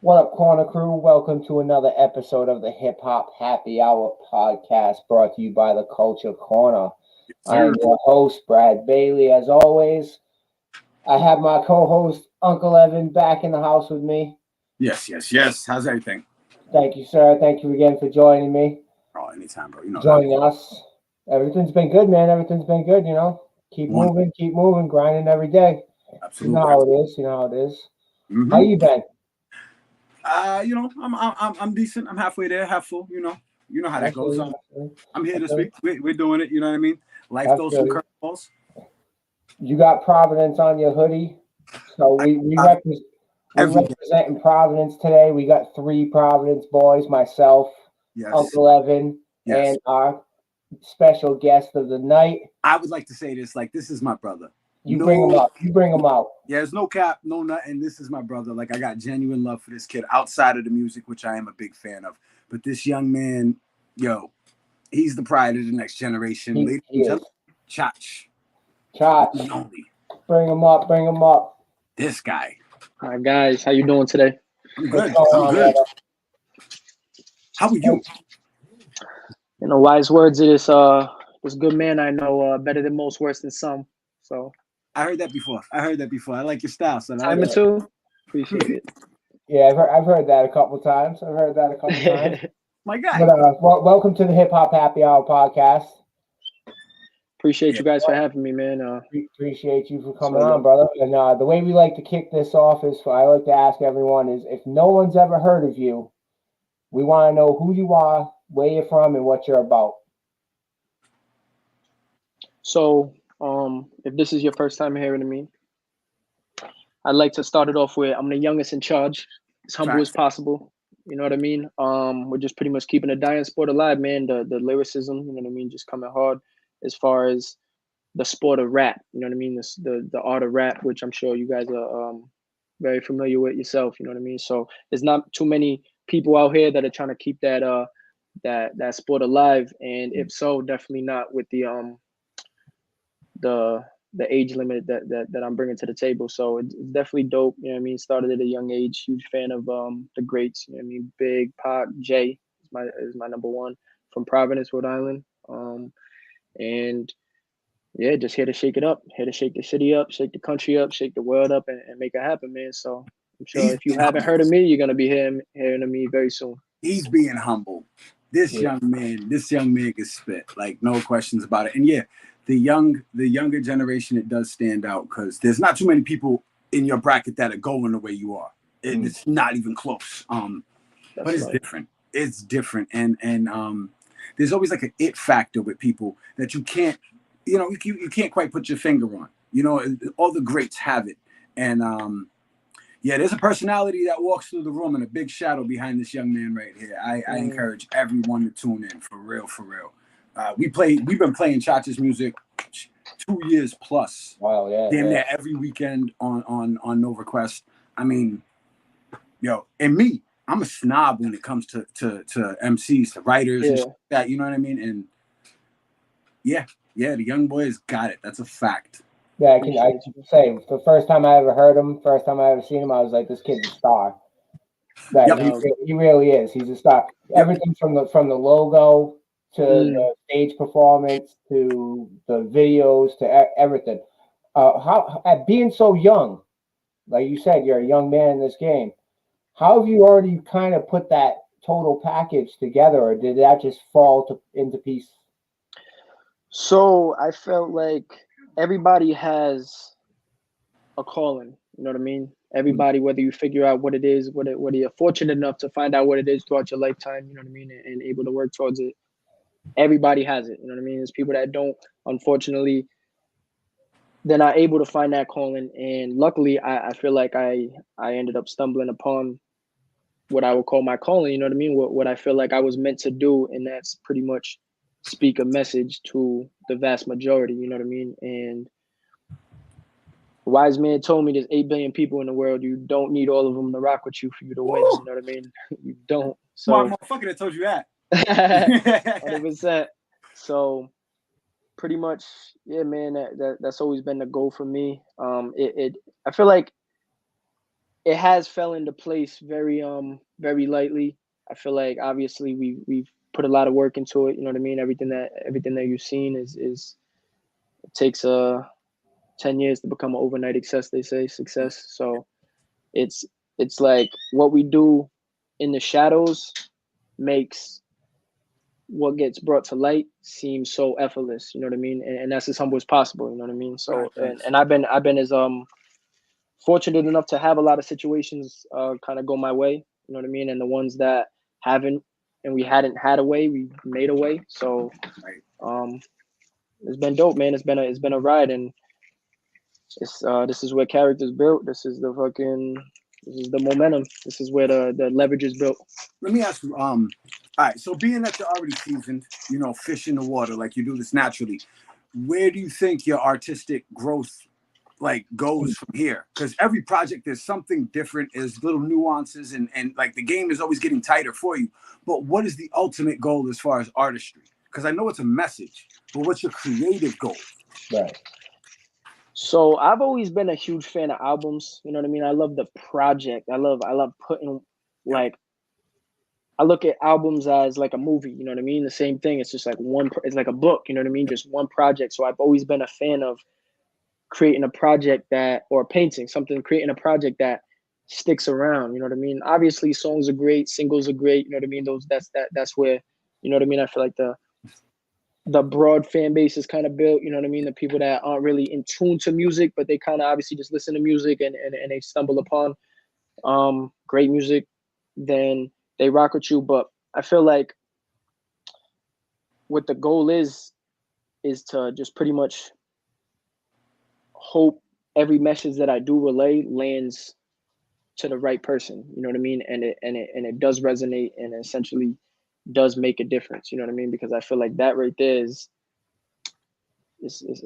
What up, Corner Crew? Welcome to another episode of the Hip Hop Happy Hour podcast brought to you by the Culture Corner. I am your host, Brad Bailey. As always, I have my co-host, Uncle Evan, back in the house with me. Yes. How's everything? Thank you, sir. Thank you again for joining me. Oh, anytime, bro. You know joining us. Everything's been good, man. Everything's been good, you know. Keep moving, grinding every day. Absolutely. You know how it is. Mm-hmm. How you been? I'm decent. I'm halfway there, half full. You know how that goes. I'm here this week. We're doing it. You know what I mean? Life throws some curveballs. You got Providence on your hoodie, so we representing Providence today. We got 3 Providence boys: myself, Uncle Evan, and our special guest of the night. I would like to say this: like, this is my brother. Bring him up. You bring him out. Yeah, there's no cap, no nothing. This is my brother. Like, I got genuine love for this kid outside of the music, which I am a big fan of. But this young man, he's the pride of the next generation. Ladies and gentlemen, Chach. Chach. Bring him up. This guy. Hi guys, how you doing today? I'm good. How are you? You know, wise words of this good man I know, better than most, worse than some. So I heard that before. I like your style, son. Time or two. Appreciate it. Yeah, I've heard that a couple times. My guy. But, welcome to the Hip Hop Happy Hour podcast. Appreciate you guys for having me, man. Appreciate you for coming on, brother. And the way we like to kick this off is, I like to ask everyone is, if no one's ever heard of you, we want to know who you are, where you're from, and what you're about. So, if this is your first time hearing me, I'd like to start it off with I'm the youngest in charge, as humble as possible. You know what I mean? We're just pretty much keeping the dying sport alive, man. The lyricism, you know what I mean, just coming hard as far as the sport of rap. You know what I mean? The art of rap, which I'm sure you guys are very familiar with yourself. You know what I mean? So there's not too many people out here that are trying to keep that sport alive, and if so, definitely not with the age limit that I'm bringing to the table. So it's definitely dope. You know what I mean? Started at a young age. Huge fan of the greats. You know what I mean? Big Pac, Jay is my number one from Providence, Rhode Island. And yeah, just here to shake it up, here to shake the city up, shake the country up, shake the world up, and make it happen, man. So I'm sure if you haven't heard of me, you're gonna be hearing of me very soon. He's being humble. This young man can spit, like, no questions about it. And yeah, the younger generation, it does stand out because there's not too many people in your bracket that are going the way you are. It's not even close. But it's different. It's different, and there's always like an it factor with people that you can't, you can't quite put your finger on. You know, all the greats have it, and there's a personality that walks through the room and a big shadow behind this young man right here. I encourage everyone to tune in for real. We've been playing Chach's music 2 years plus. Wow, yeah. Damn near every weekend on No Request. I mean, and me, I'm a snob when it comes to MCs, to writers, and shit like that. You know what I mean? And the young boy has got it. That's a fact. Yeah, I can say the first time I ever heard him, first time I ever seen him, I was like, this kid's a star. He really is. He's a star. Everything from the logo to the stage performance to the videos to everything. How at being so young, like you said, you're a young man in this game. How have you already kind of put that total package together, or did that just fall into pieces? So I felt like everybody has a calling. You know what I mean? Everybody, whether you figure out what it is, whether you're fortunate enough to find out what it is throughout your lifetime, you know what I mean, and able to work towards it. Everybody has it. You know what I mean? There's people that don't, unfortunately, they're not able to find that calling. And luckily, I feel like I ended up stumbling upon what I would call my calling. You know what I mean? What I feel like I was meant to do, and that's pretty much speak a message to the vast majority. You know what I mean? And a wise man told me there's 8 billion people in the world. You don't need all of them to rock with you for you to win. You know what I mean? You don't. So, motherfucker that told you that. 100%. So pretty much, yeah, man, that's always been the goal for me. I feel like it has fell into place very lightly. I feel like obviously we've put a lot of work into it. You know what I mean? Everything that you've seen is it takes 10 years to become an overnight success. They say success. So it's like what we do in the shadows makes what gets brought to light seem so effortless. You know what I mean? And that's as humble as possible. You know what I mean? So and I've been as fortunate enough to have a lot of situations kind of go my way. You know what I mean? And the ones that haven't and we hadn't had a way, we made a way. So it's been dope, man. It's been a ride, and it's this is where character's built. This is the momentum. This is where the leverage is built. Let me ask you, all right, so being that you're already seasoned, you know, fish in the water, like you do this naturally, where do you think your artistic growth like goes from here? Because every project there's something different, there's little nuances, and like the game is always getting tighter for you. But what is the ultimate goal as far as artistry? Because I know it's a message, but what's your creative goal? Right. So I've always been a huge fan of albums. You know what I mean? I love the project. I love putting like, I look at albums as like a movie. You know what I mean? The same thing. It's just like it's like a book. You know what I mean? Just one project. So I've always been a fan of creating a project or creating a project that sticks around. You know what I mean? Obviously, songs are great, singles are great. You know what I mean? That's where, you know what I mean? I feel like the broad fan base is kind of built. You know what I mean? The people that aren't really in tune to music, but they kind of obviously just listen to music and they stumble upon great music, then they rock with you. But I feel like what the goal is to just pretty much hope every message that I do relay lands to the right person. You know what I mean? And it does resonate and essentially does make a difference. You know what I mean? Because I feel like that right there is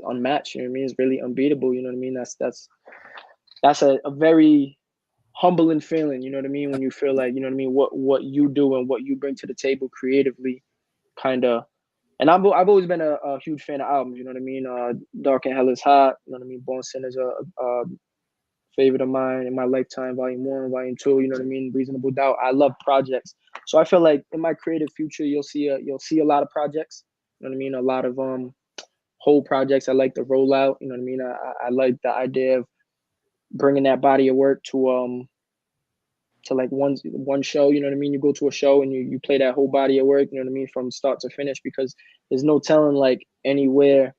unmatched. You know what I mean? It's really unbeatable. You know what I mean? That's a very humbling feeling. You know what I mean? When you feel like, you know what I mean, what you do and what you bring to the table creatively, kind of. And I've always been a huge fan of albums. You know what I mean? Dark and Hell is Hot. You know what I mean? Born Sin is a favorite of mine in my lifetime. Volume 1, Volume 2. You know what I mean? Reasonable Doubt. I love projects. So I feel like in my creative future, you'll see a lot of projects. You know what I mean? A lot of whole projects. I like the rollout. You know what I mean? I like the idea of bringing that body of work to like one show. You know what I mean? You go to a show and you play that whole body of work. You know what I mean? From start to finish, because there's no telling like anywhere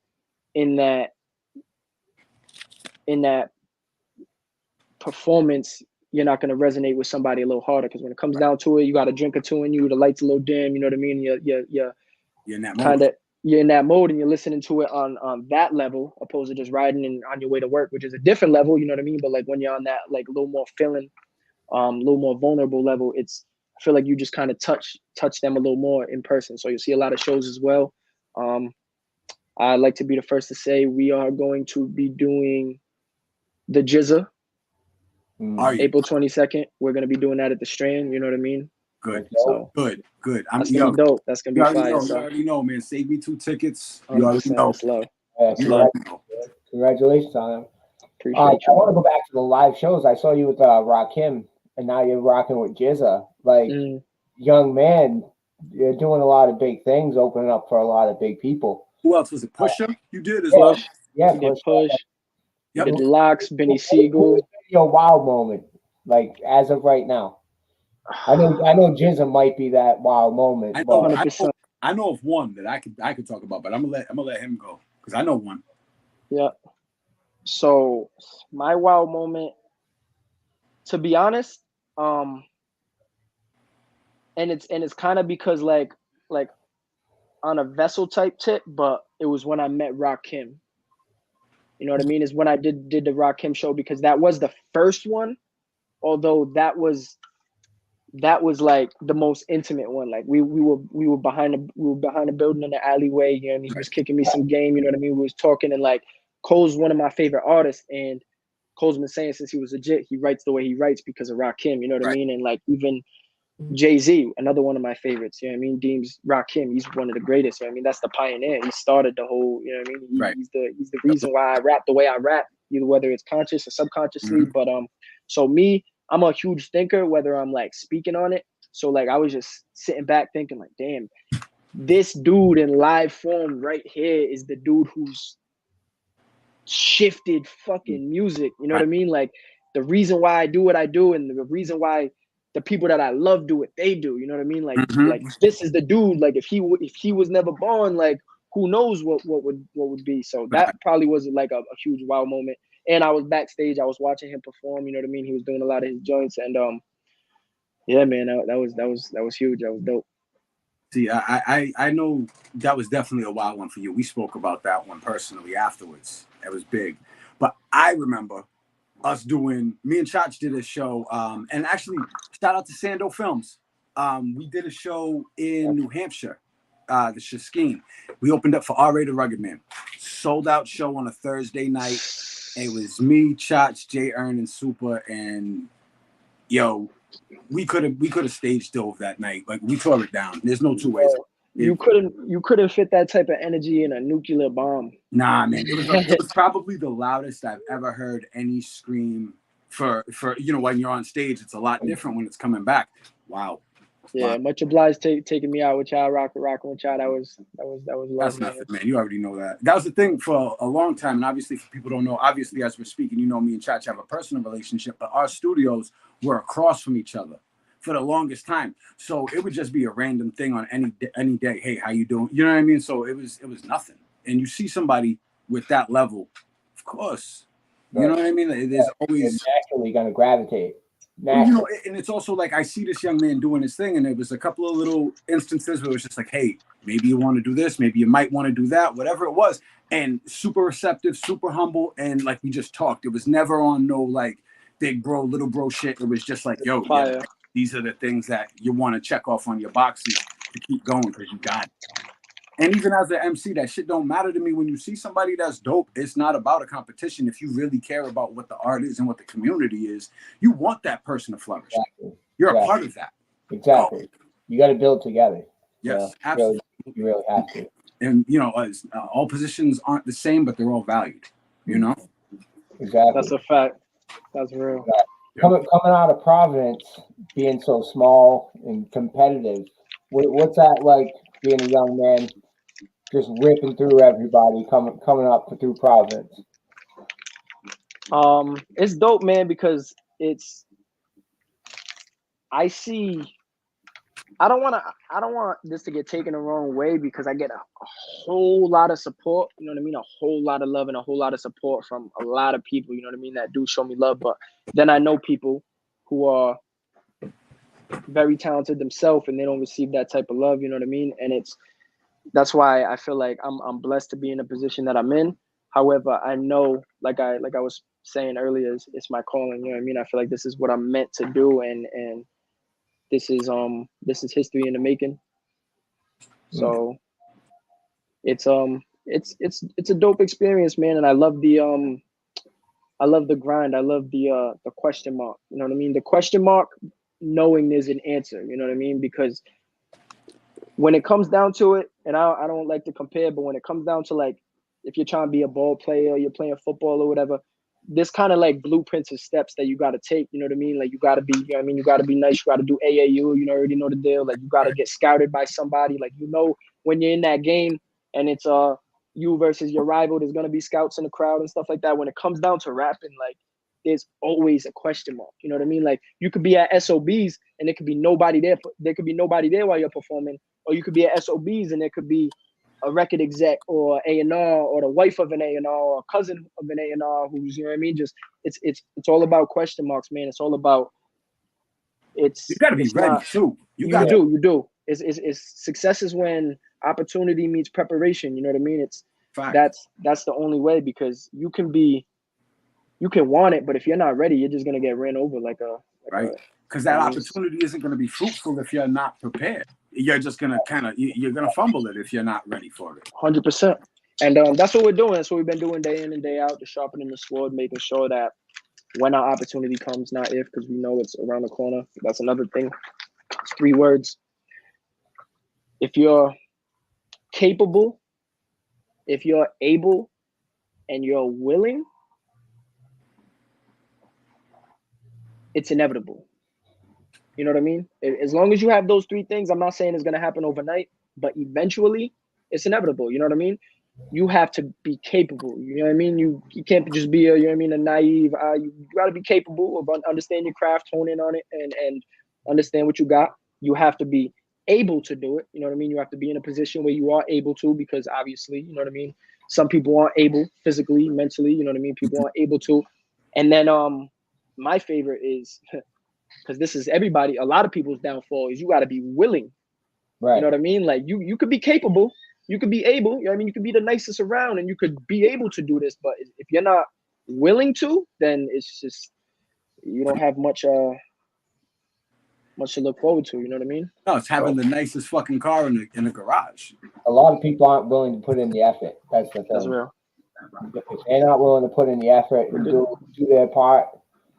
in that performance you're not going to resonate with somebody a little harder, because when it comes down to it, you got a drink or two in you, the lights a little dim. You know what I mean? You're in that mode. You're in that mode and you're listening to it on that level, opposed to just riding and on your way to work, which is a different level. You know what I mean? But like when you're on that like a little more feeling, a little more vulnerable level, I feel like you just kind of touch them a little more in person. So you see a lot of shows as well. I'd like to be the first to say we are going to be doing the Jizza. April 22nd. We're gonna be doing that at the Strand. You know what I mean? Good. So good. That's gonna be dope. That's gonna be fire. You already know, man. Save me 2 tickets. You already know. That's love. Congratulations on them. Appreciate you. I want to go back to the live shows. I saw you with Rakim, and now you're rocking with Jizza. Like, young man, you're doing a lot of big things, opening up for a lot of big people. Who else was it? Pusha? You did as well. Yeah, Push. Yep. Did Locks, Benny Siegel. Your wow moment, like as of right now. I know Jizza might be that wow moment. I know of one that I could talk about, but I'm gonna let him go because I know one. Yeah. So my wow moment, to be honest, and it's kind of because like on a vessel type tip, but it was when I met Rakim. You know what I mean? Is when I did the Rakim show, because that was the first one, although that was like the most intimate one. Like we were behind a building in the alleyway. You know what I mean? He was kicking me some game. You know what I mean? We was talking, and like Cole's one of my favorite artists, and Cole's been saying since he was legit, he writes the way he writes because of Rakim. You know what I mean? And like even Jay-Z, another one of my favorites. You know what I mean? Deems Rakim, he's one of the greatest. You know what I mean? That's the pioneer. He started the whole. You know what I mean? He's the reason why I rap the way I rap, either whether it's conscious or subconsciously. But so me, I'm a huge thinker, whether I'm like speaking on it. So like I was just sitting back thinking like, damn, this dude in live form right here is the dude who's shifted fucking music. You know what I mean? Like the reason why I do what I do and the reason why the people that I love do what they do. You know what I mean? Like like this is the dude. Like if he was never born, like who knows what would be. So that probably was like a huge wow moment. And I was backstage. I was watching him perform. You know what I mean? He was doing a lot of his joints, and yeah, man, that was huge. That was dope. See, I know that was definitely a wild one for you. We spoke about that one personally afterwards. It was big. But I remember us doing, me and Chach did a show, and actually, shout out to Sando Films. We did a show in New Hampshire, the Shaskin. We opened up for R-Rated Rugged Man. Sold out show on a Thursday night. It was me, Chach, Jay Earn, and Super, and yo, we could have stage dove that night. Like we tore it down. There's no two ways. You couldn't fit that type of energy in a nuclear bomb. Nah, man. It was probably the loudest I've ever heard any scream for when you're on stage. It's a lot different when it's coming back. Wow. Yeah, much obliged taking me out with y'all, rocking with y'all. That was love. That's nothing, man. You already know that. That was the thing for a long time, and obviously, for people don't know, obviously, as we're speaking, you know, me and Chach have a personal relationship, but our studios were across from each other for the longest time. So it would just be a random thing on any day. Hey, how you doing? You know what I mean? So it was nothing. And you see somebody with that level, of course. You know what I mean? There's always naturally gonna gravitate. Well, you know, and it's also like I see this young man doing his thing, and it was a couple of little instances where it was just like, hey, maybe you want to do this, maybe you might want to do that, whatever it was. And super receptive, super humble, and like we just talked. It was never on no like big bro, little bro shit. It was just like, yo, yeah, these are the things that you want to check off on your boxes to keep going because you got it. And even as an MC, that shit don't matter to me. When you see somebody that's dope, it's not about a competition. If you really care about what the art is and what the community is, you want that person to flourish. Exactly. You're a part of that. Exactly. You got to build together. Yes, absolutely. You really have to. And, you know, all positions aren't the same, but they're all valued, you know? Exactly. That's a fact. That's real. Coming out of Providence, being so small and competitive, what's that like being a young man? Just ripping through everybody coming up through Providence. It's dope, man, because I don't want this to get taken the wrong way because I get a whole lot of support, you know what I mean? A whole lot of love and a whole lot of support from a lot of people, you know what I mean, that do show me love. But then I know people who are very talented themselves and they don't receive that type of love, you know what I mean? And that's why I feel like I'm blessed to be in a position that I'm in. However, I know, like I was saying earlier, it's my calling. You know what I mean? I feel like this is what I'm meant to do, and this is history in the making. So it's a dope experience, man. And I love the grind. I love the question mark. You know what I mean? The question mark, knowing there's an answer. You know what I mean? Because when it comes down to it, and I don't like to compare, but when it comes down to like, if you're trying to be a ball player, you're playing football or whatever, there's kind of like blueprints and steps that you got to take. You know what I mean? Like you got to be, you know what I mean? You got to be nice. You got to do AAU. You know, already know the deal. Like you got to get scouted by somebody. Like, you know, when you're in that game and it's you versus your rival, there's going to be scouts in the crowd and stuff like that. When it comes down to rapping, like there's always a question mark. You know what I mean? Like you could be at SOBs and there could be nobody there. There could be nobody there while you're performing. Or you could be at SOBs and there could be a record exec or A&R or the wife of an A&R or a cousin of an A&R who's, you know what I mean? Just it's all about question marks, man. It's all about you gotta be ready too. You do. It's success is when opportunity meets preparation. You know what I mean? It's that's the only way, because you can want it, but if you're not ready, you're just gonna get ran over because that opportunity isn't gonna be fruitful if you're not prepared. You're just gonna you're gonna fumble it if you're not ready for it. 100%. And that's what we're doing. That's what we've been doing day in and day out, just sharpening the sword, making sure that when our opportunity comes, not if, because we know it's around the corner. That's another thing. It's 3 words. If you're capable, if you're able, and you're willing, it's inevitable. You know what I mean? As long as you have those three things, I'm not saying it's going to happen overnight, but eventually it's inevitable. You know what I mean? You have to be capable. You know what I mean? You can't just be a, you know what I mean, a naive. You got to be capable of understanding your craft, hone in on it, and understand what you got. You have to be able to do it. You know what I mean? You have to be in a position where you are able to, because obviously, you know what I mean? Some people aren't able physically, mentally, you know what I mean? People aren't able to. And then my favorite is, because this is everybody, a lot of people's downfall, is you got to be willing. Right. You know what I mean? Like you could be capable, you could be able, you know what I mean? You could be the nicest around and you could be able to do this, but if you're not willing to, then it's just, you don't have much to look forward to. You know what I mean? No, it's having the nicest fucking car in the garage. A lot of people aren't willing to put in the effort. That's the thing. That's real. If they're not willing to put in the effort and do their part.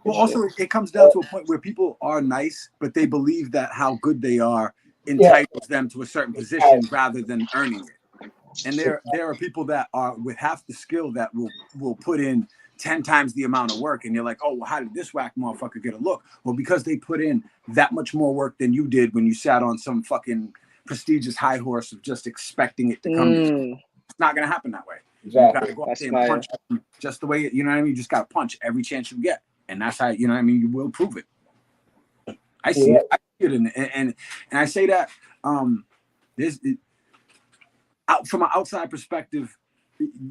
Well, also, it comes down to a point where people are nice, but they believe that how good they are entitles them to a certain position rather than earning it. And there are people that are with half the skill that will put in 10 times the amount of work, and you're like, oh, well, how did this whack motherfucker get a look? Well, because they put in that much more work than you did when you sat on some fucking prestigious high horse of just expecting it to come. It's not gonna happen that way. Exactly. You gotta go out there and punch just the way you know what I mean. You just gotta punch every chance you get, and that's how you know what I mean. You will prove it. I see it. I see it, and I say that from an outside perspective,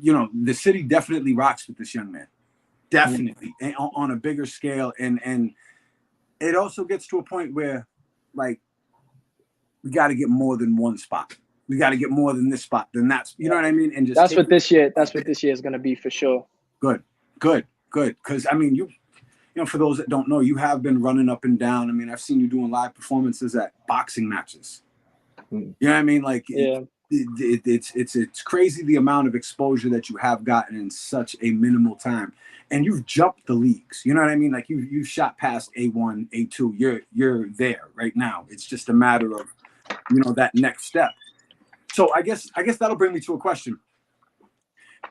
you know, the city definitely rocks with this young man, definitely, and on a bigger scale, and it also gets to a point where, like, we got to get more than one spot. We got to get more than this spot, than that's, you know what I mean? And just that's what this year is going to be for sure. Good. Because I mean, you know, for those that don't know, you have been running up and down. I mean, I've seen you doing live performances at boxing matches. You know what I mean? Like, it's crazy the amount of exposure that you have gotten in such a minimal time, and you've jumped the leagues. You know what I mean? Like you've shot past A1, A2. You're there right now. It's just a matter of, you know, that next step. So I guess that'll bring me to a question.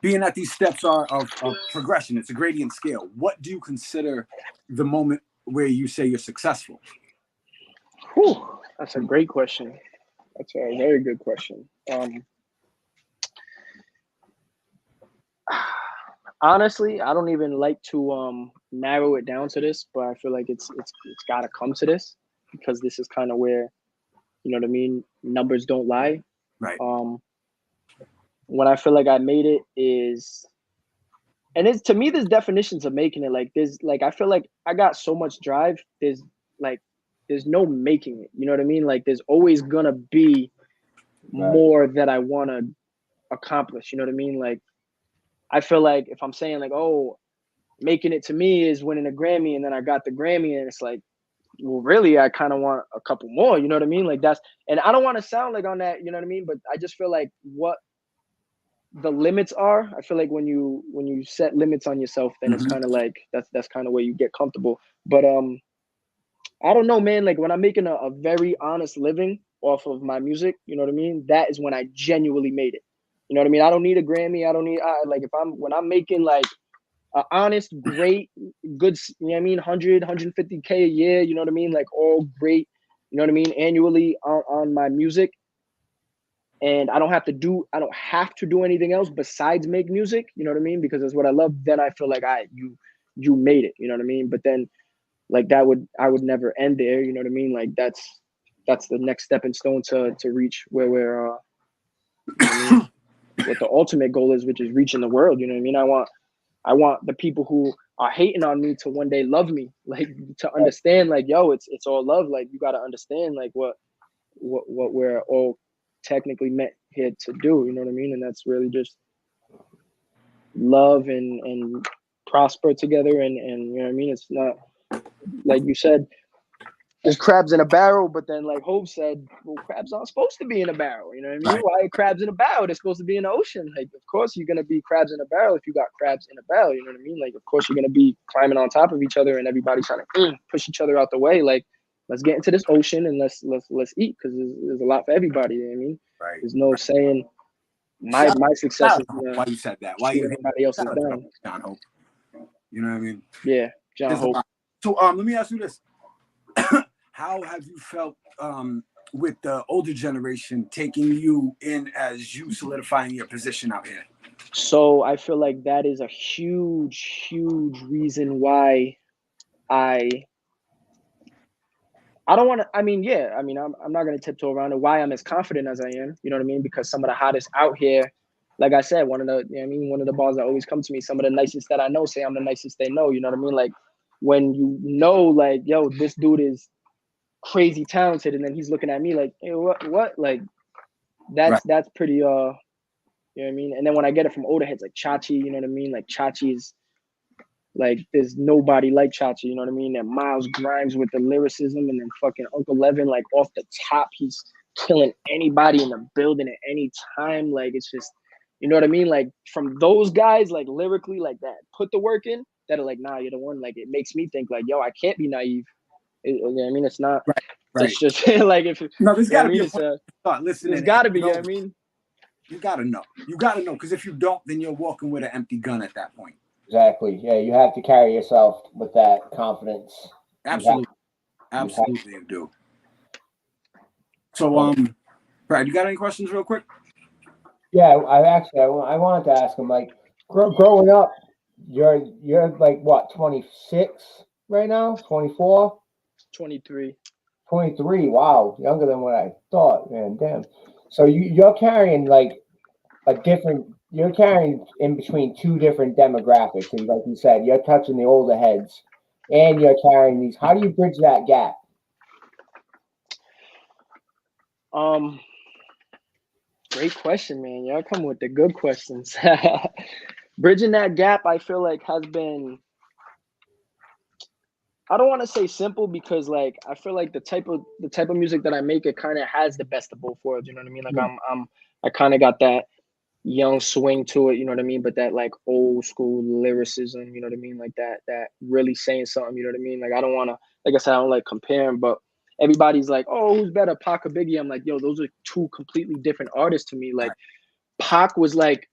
Being that these steps are of progression, it's a gradient scale. What do you consider the moment where you say you're successful? Whew, that's a great question. That's a very good question. Honestly, I don't even like to narrow it down to this, but I feel like it's got to come to this, because this is kind of where, you know what I mean, numbers don't lie. Right. When I feel like I made it is, and it's, to me, there's definitions of making it. Like there's, like, I feel like I got so much drive. There's no making it. You know what I mean? Like there's always gonna be more that I want to accomplish. You know what I mean? Like I feel like if I'm saying like, oh, making it to me is winning a Grammy, and then I got the Grammy, and it's like, well, really, I kind of want a couple more. You know what I mean? Like that's, and I don't want to sound like on that, you know what I mean? But I just feel like what the limits are, I feel like when you set limits on yourself, then it's kind of like that's kind of where you get comfortable. But I don't know, man. Like when I'm making a very honest living off of my music, you know what I mean? That is when I genuinely made it. You know what I mean? I don't need a Grammy. I don't need like when I'm making like an honest, great, good, you know what I mean? 150K a year, you know what I mean? Like all great, you know what I mean? Annually on my music. And I don't have to do anything else besides make music, you know what I mean? Because that's what I love. Then I feel like you made it, you know what I mean? But then like I would never end there, you know what I mean? Like that's the next stepping stone to reach where we're you know what I mean? What the ultimate goal is, which is reaching the world, you know what I mean? I want the people who are hating on me to one day love me, like to understand like, yo, it's all love. Like you got to understand like what we're all technically meant here to do, you know what I mean? And that's really just love and prosper together. And you know what I mean? It's not, like you said, there's crabs in a barrel, but then like Hope said, well, crabs aren't supposed to be in a barrel. You know what I mean? Right. Why are crabs in a barrel? They're supposed to be in the ocean. Like, of course you're gonna be crabs in a barrel if you got crabs in a barrel. You know what I mean? Like, of course you're gonna be climbing on top of each other and everybody's trying to push each other out the way. Like, let's get into this ocean and let's eat, because there's a lot for everybody. You know what I mean? Right. There's no saying my success is why you said that. Why you everybody else is down. John Hope. You know what I mean? Yeah, John Hope. So let me ask you this: how have you felt with the older generation taking you in as you solidifying your position out here? So I feel like that is a huge, huge reason why I don't want to. I mean, yeah. I mean, I'm not gonna tiptoe around it. Why I'm as confident as I am. You know what I mean? Because some of the hottest out here, like I said, one of the, you know what I mean, one of the bars that always come to me. Some of the nicest that I know say I'm the nicest they know. You know what I mean? Like when you know, like, yo, this dude is crazy talented, and then he's looking at me like, hey, what? Like that's pretty you know what I mean? And then when I get it from older heads like Chachi, you know what I mean? Like Chachi's like there's nobody like Chachi, you know what I mean? And Miles Grimes with the lyricism, and then fucking Uncle Levin, like off the top, he's killing anybody in the building at any time. Like it's just, you know what I mean? Like from those guys, like lyrically, like that, put the work in, that are like, nah, you're the one. Like it makes me think like, yo, I can't be naive. You know what I mean? It's not. Right. It's just like if no, there's got to be a point. Start listening. There's got to be. You know what I mean? You got to know. You got to know, because if you don't, then you're walking with an empty gun at that point. Exactly. Yeah, you have to carry yourself with that confidence. Absolutely. Absolutely, you do. So, Brad, you got any questions real quick? Yeah, I wanted to ask him, like, growing up, you're like what, 26 right now? 24? 23. 23. Wow, younger than what I thought, man. Damn. So you're carrying like you're carrying in between two different demographics. And like you said, you're touching the older heads and you're carrying these. How do you bridge that gap? Great question, man. Y'all come with the good questions. Bridging that gap, I feel like has been, I don't want to say simple, because like I feel like the type of music that I make, it kind of has the best of both worlds. You know what I mean? Like I kind of got that young swing to it. You know what I mean? But that like old school lyricism. You know what I mean? Like that really saying something. You know what I mean? Like I don't want to, like I said, I don't like comparing, but everybody's like, oh, who's better, Pac or Biggie? I'm like, yo, those are two completely different artists to me. Like Pac was like,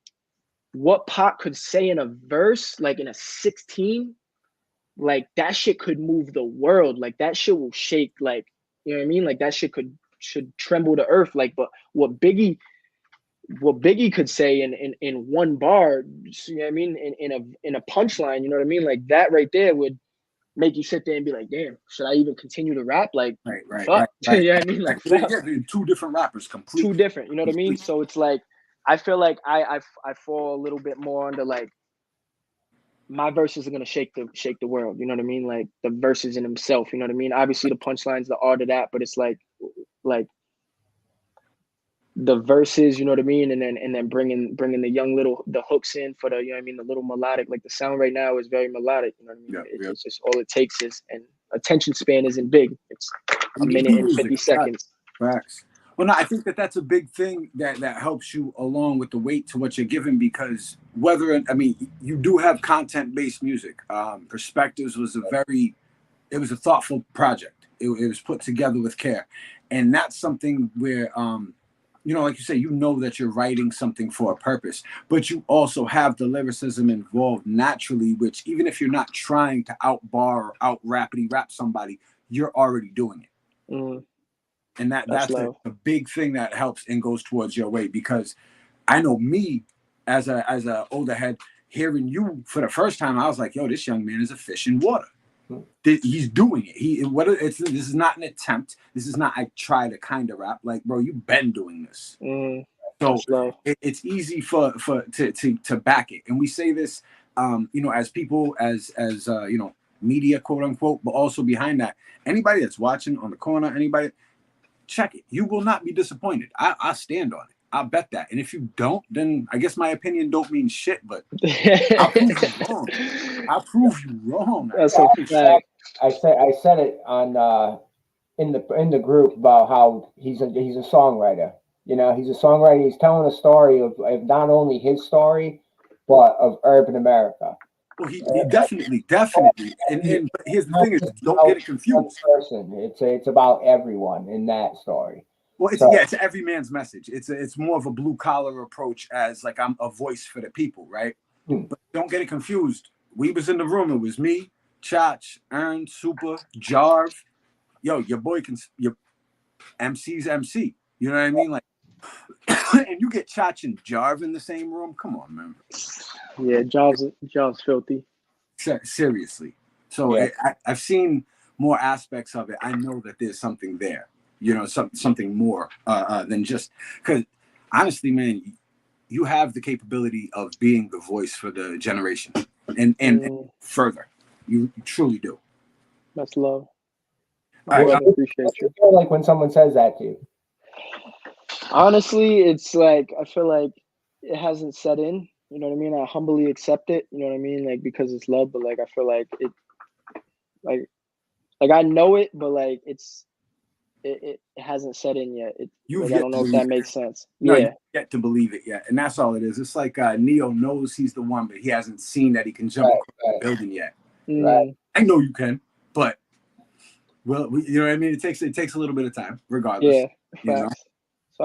what Pac could say in a verse, like in a 16, like that shit could move the world. Like that shit will shake, like, you know what I mean? Like that shit should tremble the earth. Like, but what Biggie could say in one bar, you know what I mean? In a punchline, you know what I mean? Like that right there would make you sit there and be like, damn, should I even continue to rap? Like, fuck. Right. You know what I mean? Like, they're two different rappers, completely. Two different, you know what I mean? So it's like, I feel like I fall a little bit more under like, my verses are gonna shake the world. You know what I mean? Like the verses in himself. You know what I mean? Obviously the punchlines, the art of that, but it's like the verses. You know what I mean? And then bringing the hooks in for the, you know what I mean, the little melodic. Like the sound right now is very melodic. You know what I mean? It's just all it takes is, and attention span isn't big. It's a minute and 50 seconds. Facts. Well, no, I think that's a big thing that helps you along with the weight to what you're giving, because you do have content-based music. Perspectives was it was a thoughtful project. It was put together with care. And that's something where, like you say, that you're writing something for a purpose, but you also have the lyricism involved naturally, which even if you're not trying to out-bar or out-rappity rap somebody, you're already doing it. Mm. And that's a big thing that helps and goes towards your way, because I know me as a older head, hearing you for the first time, I was like, yo, this young man is a fish in water. He's doing it. This is not an attempt. This is not, I try to kind of rap. Like, bro, you've been doing this. So it's easy to back it. And we say this, as people, as media, quote unquote, but also behind that, anybody that's watching on the corner, anybody, check it. You will not be disappointed. I stand on it. I'll bet that. And if you don't, then I guess my opinion don't mean shit, but I'll prove you wrong. I'll prove you wrong. That's a fact. I said it on in the group about how he's a songwriter. You know, he's a songwriter. He's telling a story of not only his story, but of urban America. Well, he definitely. And but here's the thing: is don't get it confused. It's about everyone in that story. Well, it's every man's message. It's more of a blue collar approach, as like I'm a voice for the people, right? But don't get it confused. We was in the room. It was me, Chach, Ern, Super, Jarv. Yo, your boy your MC's MC. You know what I mean? Like, and you get Chach and Jarv in the same room. Come on, man. Yeah, Job's filthy. Seriously. So Yeah. I've seen more aspects of it. I know that there's something there. You know, something more than just because. Honestly, man, you have the capability of being the voice for the generation, and further. You truly do. That's love. All right. Appreciate you. Feel like when someone says that to you? Honestly, it's like I feel like it hasn't set in. You know what I mean? I humbly accept it. You know what I mean? Like because it's love, but like I feel like it, like I know it, but like it hasn't set in yet. Like, I don't know if that makes sense. No, yeah, you yet to believe it yet, and that's all it is. It's like Neo knows he's the one, but he hasn't seen that he can jump across the building yet. Right. I know you can, but you know what I mean. It takes a little bit of time, regardless. Yeah, you know?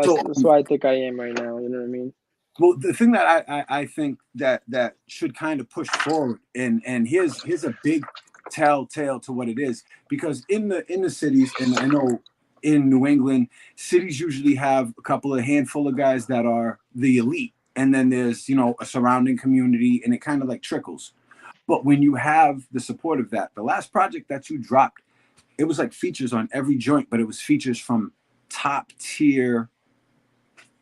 So that's why I think I am right now. You know what I mean? Well, the thing that I think that should kind of push forward, and here's a big telltale to what it is, because in the cities, and I know in New England, cities usually have a couple of handful of guys that are the elite, and then there's a surrounding community, and it kind of like trickles. But when you have the support of that, the last project that you dropped, it was like features on every joint, but it was features from top tier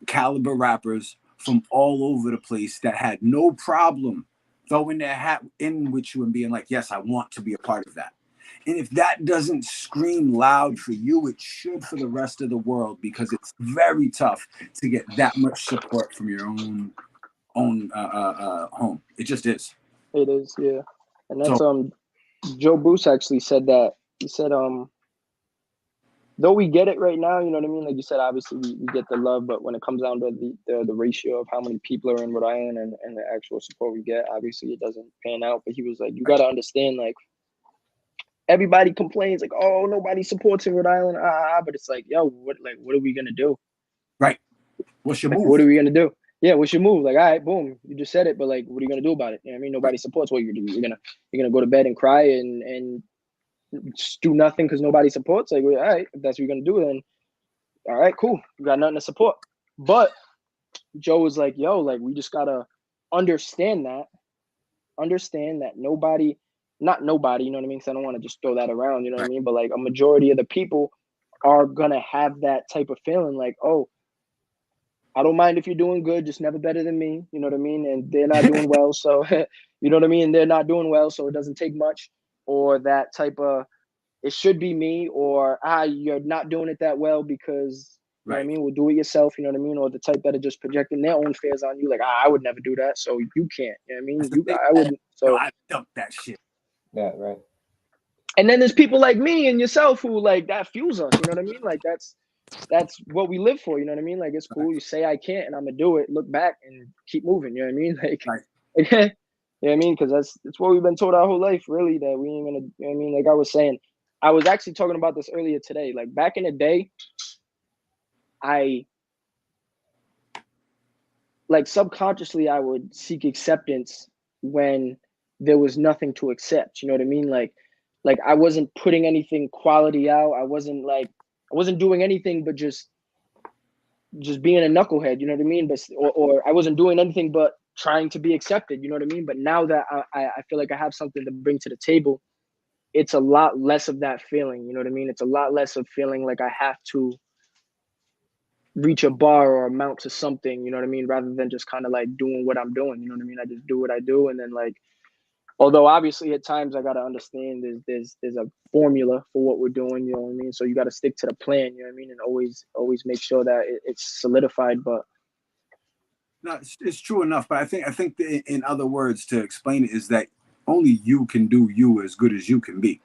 caliber rappers from all over the place that had no problem throwing their hat in with you and being like, yes, I want to be a part of that. And if that doesn't scream loud for you, it should for the rest of the world, because it's very tough to get that much support from your own home. It just is. It is, yeah. And that's Joe Bruce actually said that. He said though we get it right now, you know what I mean? Like you said, obviously we get the love, but when it comes down to the ratio of how many people are in Rhode Island and the actual support we get, obviously it doesn't pan out. But he was like, you got to understand, like, everybody complains, like, oh, nobody supports in Rhode Island, but it's like, yo, what are we gonna do? Right. What's your move? What are we gonna do? Yeah, what's your move? Like, all right, boom, you just said it, but like, what are you gonna do about it? You know what I mean? Nobody supports what you're doing. You're gonna go to bed and cry and just do nothing because nobody supports. Like, all right, if that's what you're gonna do, then all right, cool. You got nothing to support. But Joe was like, yo, like, we just gotta understand that nobody, not nobody, you know what I mean? Because I don't want to just throw that around, you know what I mean? But like a majority of the people are gonna have that type of feeling, like, oh, I don't mind if you're doing good, just never better than me, you know what I mean? And they're not doing well, so you know what I mean? They're not doing well, so it doesn't take much. Or that type of, it should be me, or you're not doing it that well because you know what I mean? We'll do it yourself, you know what I mean? Or the type that are just projecting their own fears on you, like, I would never do that, so you can't, you know what I mean? I wouldn't. So I dumped that shit. Yeah, right. And then there's people like me and yourself who, like, that fuels us, you know what I mean? Like, that's what we live for, you know what I mean? Like, it's cool. You say I can't and I'm gonna do it, look back and keep moving, you know what I mean? Like, you know what I mean? Because that's what we've been told our whole life, really, that we ain't gonna, you know what I mean? Like I was saying, I was actually talking about this earlier today. Like, back in the day, subconsciously I would seek acceptance when there was nothing to accept, you know what I mean? Like I wasn't putting anything quality out. I wasn't doing anything but just being a knucklehead, you know what I mean? But or I wasn't doing anything but trying to be accepted, you know what I mean? But now that I feel like I have something to bring to the table, it's a lot less of that feeling, you know what I mean? It's a lot less of feeling like I have to reach a bar or amount to something, you know what I mean? Rather than just kind of like doing what I'm doing, you know what I mean? I just do what I do, and then, like, although obviously at times I gotta understand there's a formula for what we're doing, you know what I mean? So you gotta stick to the plan, you know what I mean? And always make sure that it's solidified. But no, it's true enough. But I think in other words to explain it is that only you can do you as good as you can be.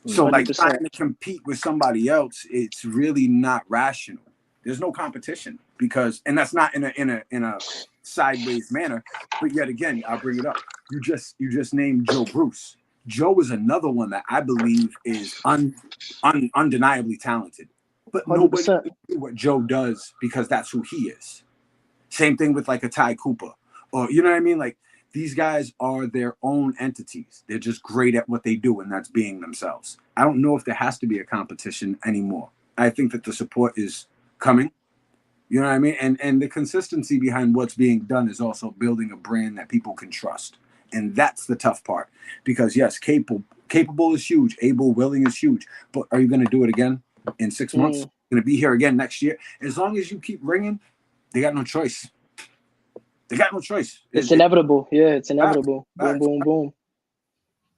So 100%. Like trying to compete with somebody else, it's really not rational. There's no competition, because, and that's not in a sideways manner. But yet again, I'll bring it up. You just named Joe Bruce. Joe is another one that I believe is undeniably talented, but 100%. Nobody can do what Joe does because that's who he is. Same thing with like a Ty Cooper, or you know what I mean? Like these guys are their own entities. They're just great at what they do, and that's being themselves. I don't know if there has to be a competition anymore. I think that the support is coming. You know what I mean? And the consistency behind what's being done is also building a brand that people can trust. And that's the tough part. Because yes, capable is huge. Able, willing is huge. But are you going to do it again in 6 months? Going to be here again next year? As long as you keep ringing, they got no choice. They got no choice. It's inevitable. Yeah, it's inevitable. Boom, boom, boom.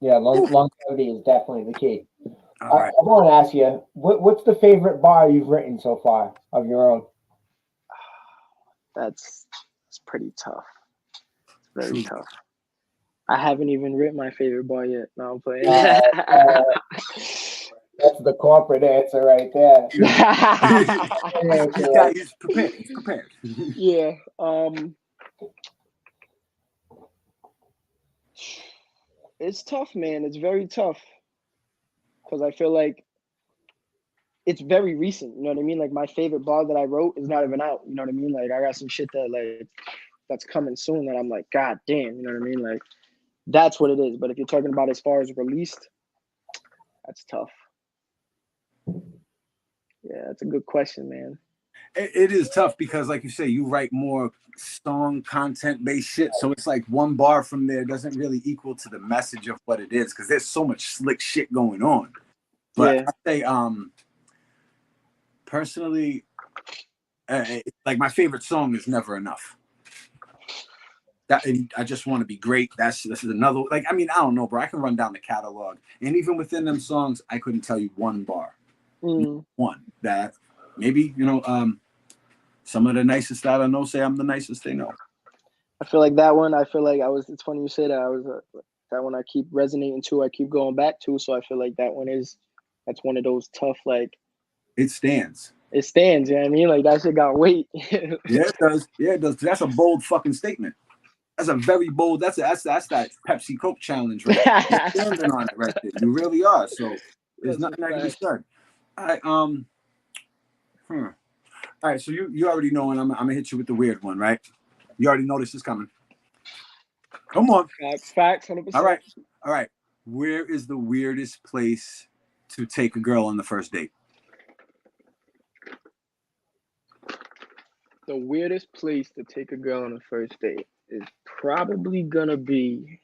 Yeah, longevity is definitely the key. All right. I want to ask you, what's the favorite bar you've written so far of your own? That's pretty tough. It's very tough. I haven't even written my favorite bar yet. No, I'm playing. That's the corporate answer right there. He's prepared. He's prepared. Yeah. It's tough, man. It's very tough. Because I feel like it's very recent. You know what I mean? Like my favorite bar that I wrote is not even out. You know what I mean? Like I got some shit that's coming soon that I'm like, God damn, you know what I mean? Like that's what it is. But if you're talking about as far as released, that's tough. Yeah, that's a good question, man. It is tough because, like you say, you write more song content-based shit. So it's like one bar from there doesn't really equal to the message of what it is because there's so much slick shit going on. But yeah. I say, personally, like my favorite song is Never Enough. That I just want to be great. This is another. Like I mean, I don't know, bro. I can run down the catalog, and even within them songs, I couldn't tell you one bar. One that maybe some of the nicest that I know say I'm the nicest they know. I feel like that one. I feel like it's funny you say that. That one I keep resonating to. I keep going back to. So I feel like that's one of those tough like. It stands. It stands. You know what I mean? Like that shit got weight. Yeah, it does. Yeah, it does. That's a bold fucking statement. That's a very bold. That's that Pepsi Coke challenge right there. You're standing on it right there. You really are. So there's nothing that can be said. All right, so you already know, and I'm gonna hit you with the weird one, right? You already know this is coming. Come on. Facts, 100%. All right. Where is the weirdest place to take a girl on the first date? The weirdest place to take a girl on the first date is probably gonna be.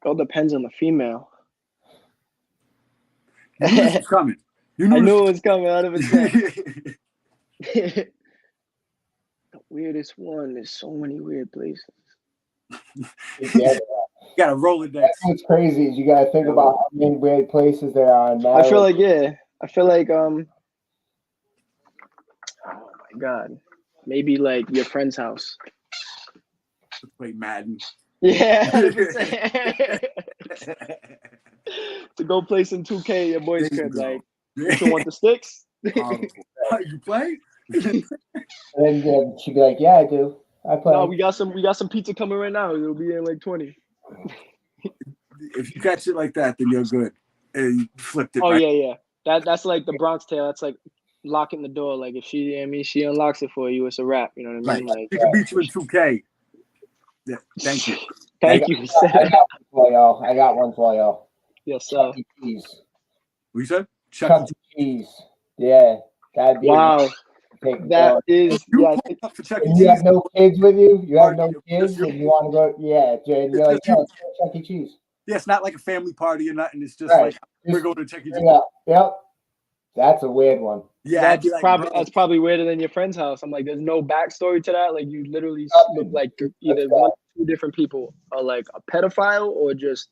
It all depends on the female. You knew this was coming. I knew it was coming 100%. The weirdest one. There's so many weird places. You gotta roll it. That's what's crazy is you gotta think about how many weird places there are. I feel like oh my God, maybe like your friend's house. Let's play Madden. Yeah. To go play some 2K, your boy's crib. Like, you want the sticks? You play? And then she'd be like, "Yeah, I do. I play." No, we got some pizza coming right now. It'll be in like 20. If you catch it like that, then you're good. And you flipped it. Oh right. yeah. That's like the Bronx Tale. That's like locking the door. Like if she unlocks it for you, it's a wrap. You know what I mean? Right. Like she can beat you in 2K. Yeah, thank you. Thank you. I got one for y'all. Yes, sir. Chuck E. Cheese. What you said? Chuck E. Cheese. Yeah, that'd be wow. That is. Yeah. You have no kids with you. You have no kids, and you want to go. Yeah, and you're like, "Yeah, Chuck E. Cheese." Yeah, it's not like a family party or nothing. It's just like we're going to Chuck E. Cheese. Yeah, yep. That's a weird one. Yeah, that's probably weirder than your friend's house. I'm like, there's no backstory to that. Like, you literally look like either one or two different people are like a pedophile or just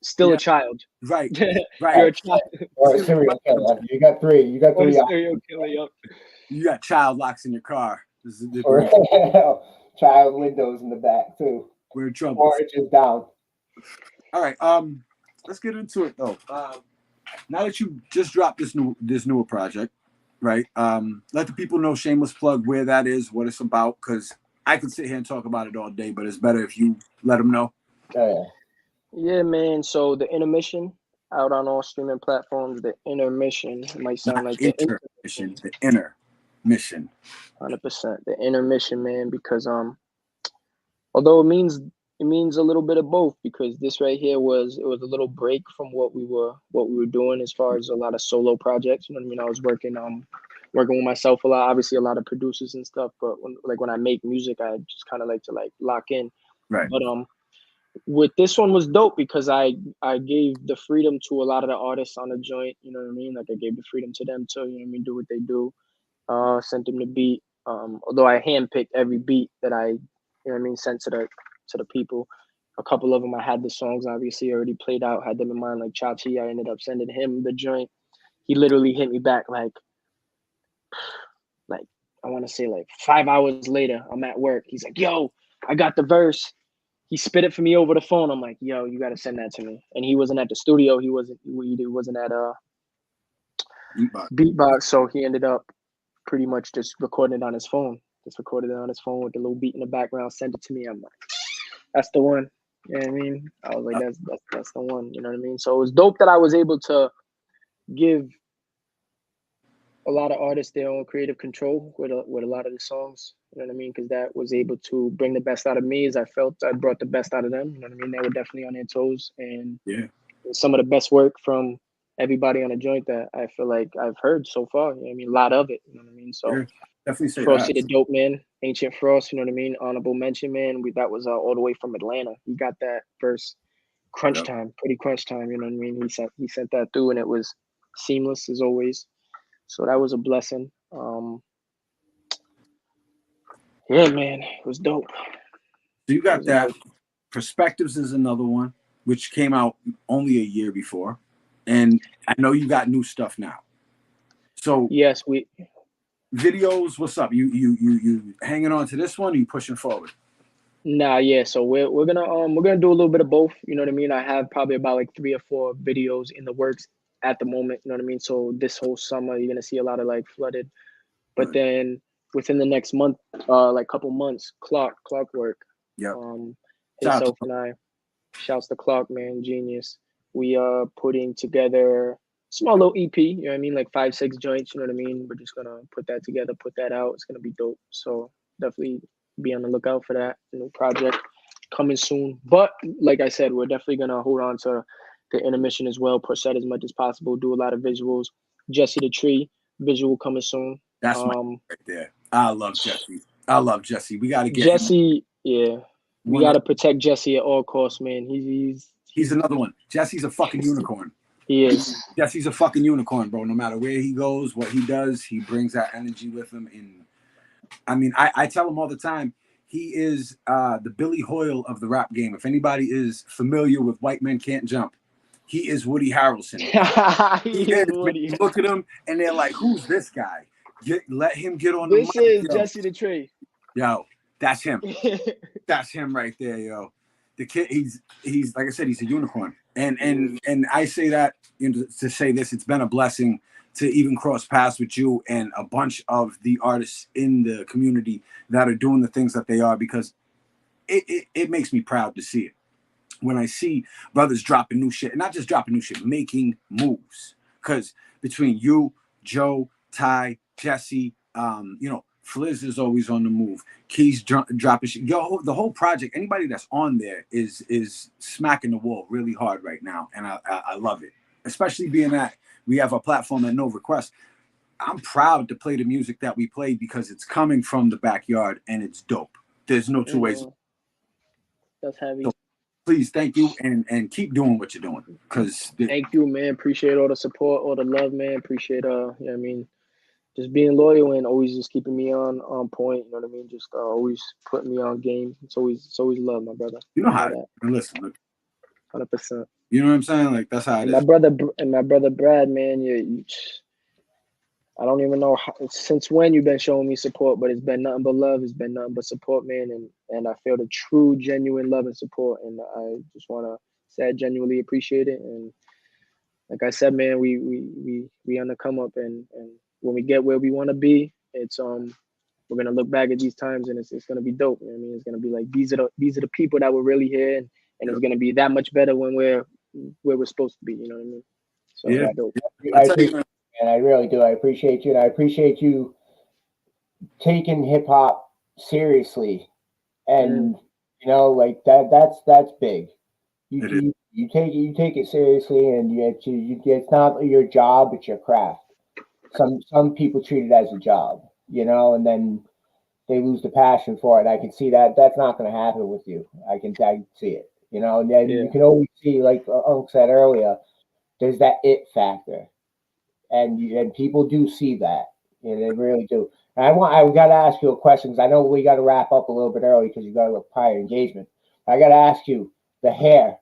still a child. Right. You're a child. Or a serial killer. You got three. Or a serial killer. Yep. You got child locks in your car. This is child windows in the back too. We're in trouble. 4 inches down. All right. Let's get into it though. Now that you just dropped this newer project, right? Let the people know, shameless plug, where that is, what it's about, because I could sit here and talk about it all day, but it's better if you let them know. Oh, yeah, man. So the Intermission out on all streaming platforms. The Intermission, it might sound Not like intermission. The inner. mission. 100%. The inner mission, man, because although it means a little bit of both, because this right here was a little break from what we were doing as far as a lot of solo projects. You know what I mean? I was working with myself a lot, obviously a lot of producers and stuff, but when I make music, I just kind of like to like lock in. Right. But with this one was dope because I gave the freedom to a lot of the artists on the joint, you know what I mean? Like I gave the freedom to them to, you know what I mean, do what they do. Sent them the beat. Although I handpicked every beat that I, you know what I mean, sent to the people. A couple of them I had the songs obviously already played out, had them in mind, like Chach. I ended up sending him the joint. He literally hit me back like I want to say like 5 hours later. I'm at work. He's like, "Yo, I got the verse." He spit it for me over the phone. I'm like, "Yo, you got to send that to me." And he wasn't at the studio. He wasn't at Beatbox. So he ended up pretty much just recording it on his phone. Just recorded it on his phone with the little beat in the background. Sent it to me. I'm like, "That's the one." You know what I mean? I was like, "That's the one." You know what I mean? So it was dope that I was able to give a lot of artists their own creative control with a lot of the songs. You know what I mean? Because that was able to bring the best out of me, as I felt I brought the best out of them. You know what I mean? They were definitely on their toes, and some of the best work from everybody on the joint that I feel like I've heard so far. You know what I mean? A lot of it. You know what I mean? So definitely say Frosty that. the Dope Man, Ancient Frost. You know what I mean? Honorable mention, man. That was all the way from Atlanta. He got that first crunch time, pretty crunch time. You know what I mean? He sent that through, and it was seamless as always. So that was a blessing. Yeah, man, it was dope. So you got that. Perspectives is another one, which came out only a year before. And I know you got new stuff now. So yes, videos, what's up? You hanging on to this one, or you pushing forward? Nah, yeah. So we're gonna do a little bit of both. You know what I mean? I have probably about like 3 or 4 videos in the works at the moment. You know what I mean? So this whole summer you're gonna see a lot of like flooded. But then within the next month, like couple months, Clockwork. Yeah. Himself and I, shouts to Clock, man, genius. We are putting together small little EP, you know what I mean? Like 5-6 joints, you know what I mean? We're just gonna put that together, put that out. It's gonna be dope. So definitely be on the lookout for that new project coming soon. But like I said, we're definitely gonna hold on to the intermission as well, push that as much as possible, do a lot of visuals. Jesse the Tree, visual coming soon. That's my right there. I love Jesse. We gotta get Jesse, yeah. We gotta protect Jesse at all costs, man. He's another one. Jesse's a fucking unicorn. He is. Jesse's a fucking unicorn, bro. No matter where he goes, what he does, he brings that energy with him. And I mean, I tell him all the time, he is the Billy Hoyle of the rap game. If anybody is familiar with White Men Can't Jump, he is Woody Harrelson. He is Woody. Look at him, and they're like, "Who's this guy? Let him get on the mic." This is Jesse the Tree. Yo, that's him. That's him right there, yo. The kid, he's like I said, he's a unicorn. And I say that to say this, it's been a blessing to even cross paths with you and a bunch of the artists in the community that are doing the things that they are, because it makes me proud to see it. When I see brothers dropping new shit, and not just dropping new shit, making moves. Because between you, Joe, Ty, Jesse, Fliz is always on the move. Keys dropping shit. Yo, the whole project, anybody that's on there is smacking the wall really hard right now. And I love it. Especially being that we have a platform at No Request. I'm proud to play the music that we play because it's coming from the backyard and it's dope. There's no two ways. That's heavy. So please, thank you, and keep doing what you're doing. Thank you, man. Appreciate all the support, all the love, man. Appreciate you know what I mean, just being loyal and always just keeping me on point. You know what I mean? Just always putting me on game. It's always love, my brother. You know how to listen. Look. 100%. You know what I'm saying? Like that's how it is. My brother Brad, man, I don't even know since when you've been showing me support, but it's been nothing but love. It's been nothing but support, man, and I feel the true, genuine love and support, and I just want to say I genuinely appreciate it. And like I said, man, we on the come up, and when we get where we want to be, it's we're gonna look back at these times, and it's gonna be dope. You know what I mean? It's gonna be like these are the people that were really here, and it's gonna be that much better when we're where we're supposed to be. You know what I mean? So yeah, dope. I appreciate you, and I really do. I appreciate you, and I appreciate you taking hip hop seriously, and like that's big. You take it seriously, and it's not your job, it's your craft. Some people treat it as a job, and then they lose the passion for it. I can see that that's not going to happen with you. I can see it, and then you can always see, like Unc said earlier, there's that it factor, and people do see that, and they really do. And I got to ask you a question because I know we got to wrap up a little bit early because you got a prior engagement. I got to ask you the hair.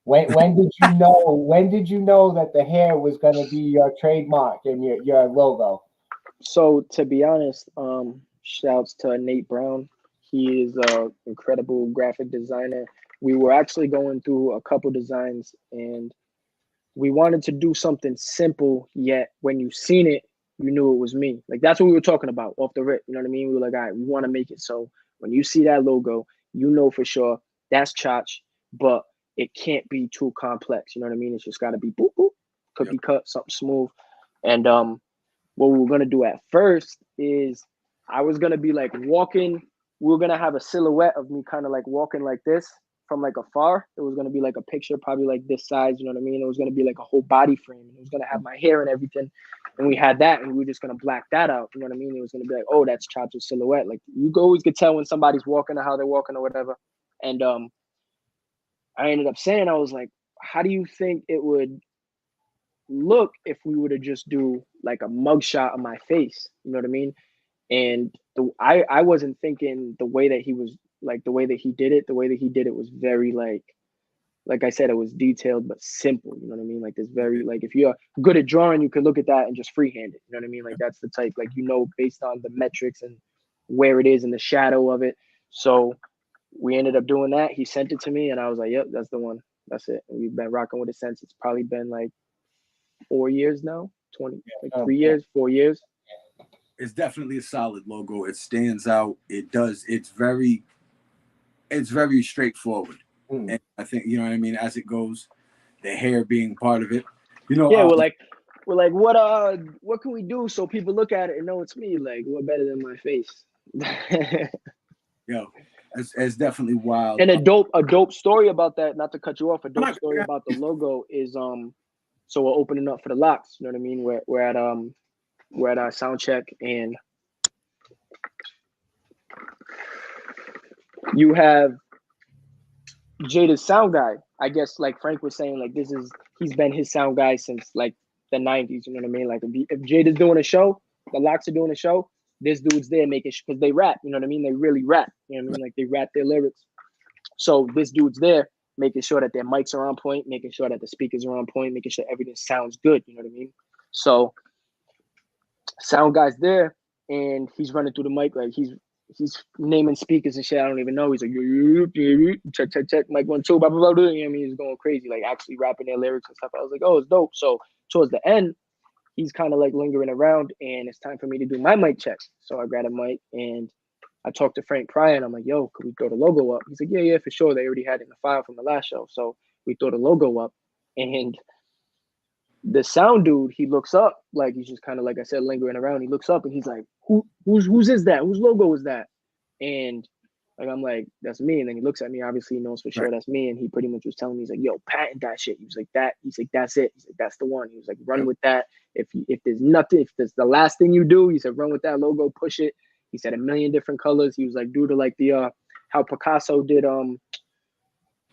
When did you know? When did you know that the hair was going to be your trademark and your logo? So to be honest, shouts to Nate Brown. He is a incredible graphic designer. We were actually going through a couple designs, and we wanted to do something simple, yet when you seen it, you knew it was me. Like that's what we were talking about off the rip. You know what I mean? We were like, all right, we want to make it so when you see that logo, you know for sure that's Chach, but it can't be too complex. You know what I mean? It's just got to be boop boop, cookie cut, something smooth. And what we were gonna do at first is I was gonna be like walking. We were gonna have a silhouette of me kind of like walking like this from like afar. It was gonna be like a picture, probably like this size. You know what I mean? It was gonna be like a whole body frame. It was gonna have my hair and everything. And we had that, and we were just gonna black that out. You know what I mean? It was gonna be like, oh, that's Chach's silhouette. Like you always could tell when somebody's walking or how they're walking or whatever. And I ended up saying, I was like, how do you think it would look if we were to just do like a mugshot of my face? You know what I mean? And I wasn't thinking the way that he was, like the way that he did it was very like I said, it was detailed but simple. You know what I mean? Like this very, like if you're good at drawing, you could look at that and just freehand it. You know what I mean? Like that's the type, like based on the metrics and where it is in the shadow of it. So we ended up doing that. He sent it to me and I was like, yep, that's the one. That's it. And we've been rocking with it since. It's probably been like 4 years now, 3 years, 4 years. It's definitely a solid logo. It stands out. It does. It's very straightforward. And I think, you know what I mean, as it goes, the hair being part of it. Yeah, we're like, what can we do so people look at it and know it's me? Like, what better than my face? Yo, it's definitely wild. And a dope story about that, not to cut you off, a dope story about the logo is so we're opening up for the locks, you know what I mean? We're at our sound check, and you have Jada's sound guy. I guess like Frank was saying, like he's been his sound guy since like the 90s, you know what I mean? Like if Jada's doing a show, the locks are doing a show, this dude's there making because they rap, you know what I mean? They really rap, you know what I mean? Like they rap their lyrics. So this dude's there making sure that their mics are on point, making sure that the speakers are on point, making sure everything sounds good, you know what I mean? So sound guy's there and he's running through the mic like he's naming speakers and shit. I don't even know. He's like check mic 1 2 blah blah blah. You know what I mean? He's going crazy, like actually rapping their lyrics and stuff. I was like, oh, it's dope. So towards the end, he's kind of like lingering around, and it's time for me to do my mic check. So I grabbed a mic and I talked to Frank Pryor, and I'm like, yo, could we throw the logo up? He's like, yeah, for sure. They already had it in the file from the last show. So we throw the logo up, and the sound dude, he looks up, like he's just kind of, like I said, lingering around. He looks up and he's like, whose is that? Whose logo is that? And like I'm like, that's me. And then he looks at me, obviously he knows for sure that's me. And he pretty much was telling me, he's like, yo, patent that shit. He was like, he's like, that's it. He's like, that's the one. He was like, run with that. If there's nothing, if there's the last thing you do, he said, run with that logo, push it. He said 1,000,000 different colors. He was like, due to like the how Picasso did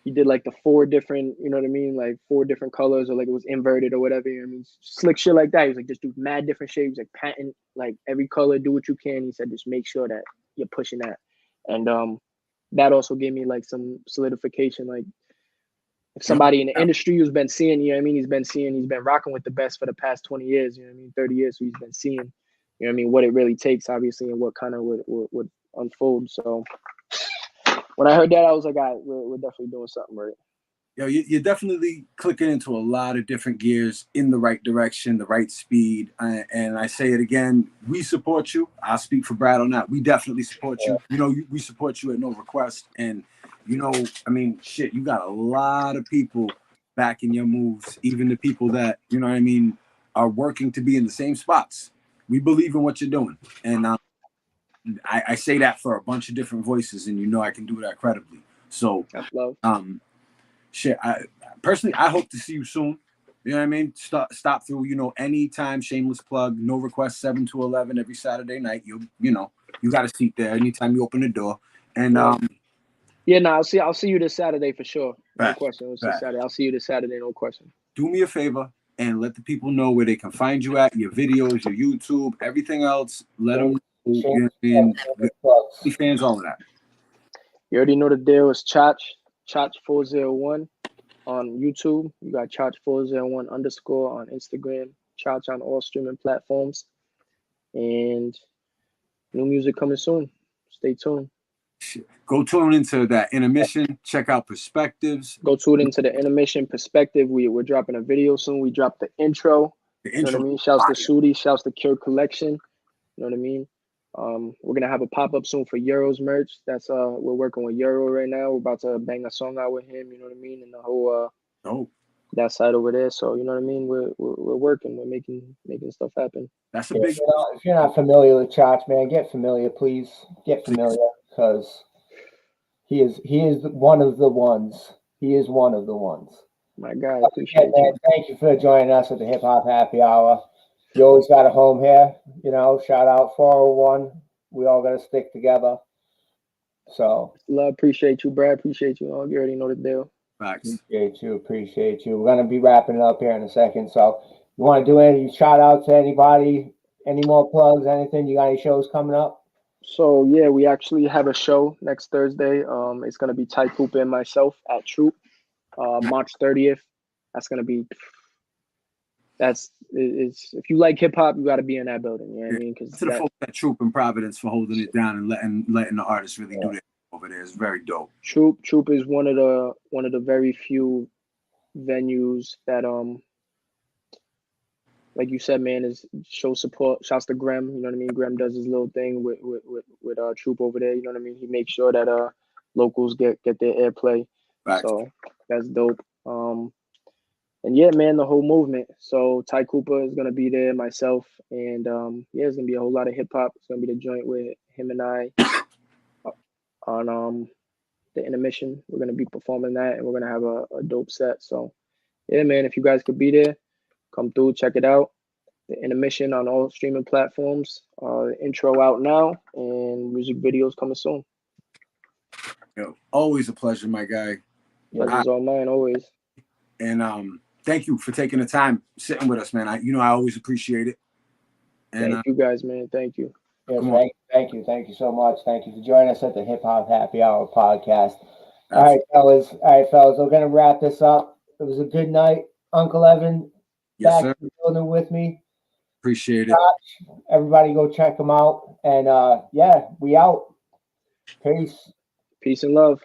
he did like the 4 different, you know what I mean? Like 4 different colors, or like it was inverted or whatever. You know what I mean? Slick shit like that. He was like, just do mad different shapes, like patent, like every color, do what you can. He said, just make sure that you're pushing that. And that also gave me like some solidification. Like if somebody in the industry who's been seeing, you know what I mean? He's been rocking with the best for the past 20 years, you know what I mean? 30 years. So he's been seeing, you know what I mean? What it really takes, obviously, and what kind of would unfold. So when I heard that, I was like, all right, we're definitely doing something right. Yo, you're definitely clicking into a lot of different gears in the right direction, the right speed. And I say it again, we support you. I'll speak for Brad on that. We definitely support you. You know, we support you at no request. And, you know, I mean, shit, you got a lot of people backing your moves, even the people that, you know what I mean, are working to be in the same spots. We believe in what you're doing. And I say that for a bunch of different voices, and you know I can do that credibly. So, shit. Personally, I hope to see you soon. You know what I mean? Stop through. You know, anytime. Shameless plug. No request. 7 to 11 every Saturday night. You got a seat there anytime you open the door. And I'll see you this Saturday for sure. No question. Saturday. I'll see you this Saturday. No question. Do me a favor and let the people know where they can find you at, your videos, your YouTube, everything else. Let them know. Fans, all of that. You already know the deal. It's Chach 401 on YouTube. You got Chach 401 _ on Instagram. Chach on all streaming platforms. And new music coming soon. Stay tuned. Go tune into that intermission. Check out Perspectives. Go tune into the intermission Perspective. We're dropping a video soon. We dropped the intro. You know what I mean? Shouts to Sudi. Shouts to Cure Collection. You know what I mean? We're gonna have a pop-up soon for Euro's merch. That's we're working with Euro right now. We're about to bang a song out with him. You know what I mean? And the whole that side over there. So you know what I mean? We're working. We're making stuff happen. That's a big. If you're not familiar with Chach, man, get familiar, please. Get familiar, because he is one of the ones. He is one of the ones. My God, appreciate it. Man, thank you for joining us at the Hip Hop Happy Hour. You always got a home here. You know, shout out 401. We all got to stick together. So, love, appreciate you, Brad. Appreciate you. You already know the deal. Facts. Appreciate you. We're gonna be wrapping it up here in a second. So, you want to do any shout out to anybody? Any more plugs? Anything? You got any shows coming up? So yeah, we actually have a show next Thursday. It's gonna be Ty Cooper and myself at Troop, March 30th. That's gonna be. It's if you like hip hop, you got to be in that building. You know what I mean? Because to the folks at Troop in Providence for holding it down and letting the artists really do that over there is very dope. Troop is one of the very few venues that like you said, man, is show support. Shouts to Graham. You know what I mean? Graham does his little thing with Troop over there. You know what I mean? He makes sure that locals get their airplay. Right. So that's dope. And yeah, man, the whole movement. So Ty Cooper is gonna be there, myself, and it's gonna be a whole lot of hip hop. It's gonna be the joint with him and I on the intermission. We're gonna be performing that, and we're gonna have a dope set. So yeah, man, if you guys could be there, come through, check it out. The intermission on all streaming platforms. The intro out now, and music videos coming soon. Yo, always a pleasure, my guy. Pleasure's all mine, always. And thank you for taking the time sitting with us, man. I always appreciate it. And thank you guys, man. Thank you. Yes, thank you so much. Thank you for joining us at the Hip Hop Happy Hour podcast. All right, fellas. We're gonna wrap this up. It was a good night, Uncle Evan. Yes, back sir. in the building with me. Appreciate it. Everybody, go check them out. And we out. Peace. Peace and love.